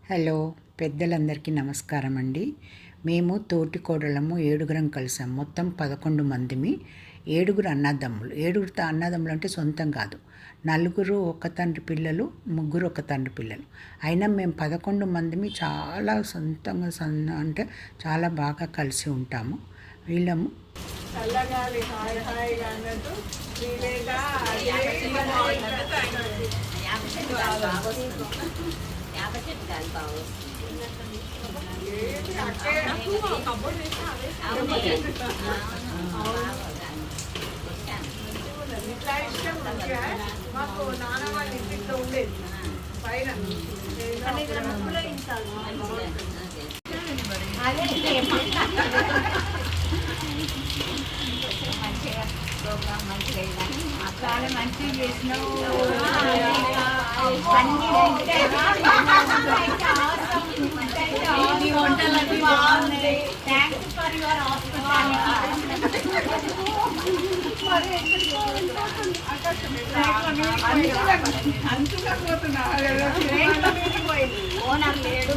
Hello పెద్దలందరికీ నమస్కారం అండి. మేము తోటి కోడళ్ళము 7గురం కలిసాం. మొత్తం 11 మందిమి. 7గురు అన్నదమ్ములు. 7గురు అన్నదమ్ములు అంటే సొంతం కాదు. 4 ఒక తండ్రి పిల్లలు, 3 ఒక తండ్రి పిల్లలు. అయినా మేము 11 మందిమి చాలా సొంతంగా అంటే చాలా బాగా కలిసి ఉంటాము. వీళ్ళము చల్లగాలి హాయ్ హాయిగా అన్నట్టు ఇట్లా ఇష్టం మంచిగా మాకు నాన్న వాళ్ళ ఇంటిలో ఉండేది పైన చాలా మంచిగా చేసినావు. వంటలన్నీ బాగున్నాయి. థ్యాంక్స్ ఫర్ యువర్ అంచుగా పోతున్నా ఓనర్ లేడు,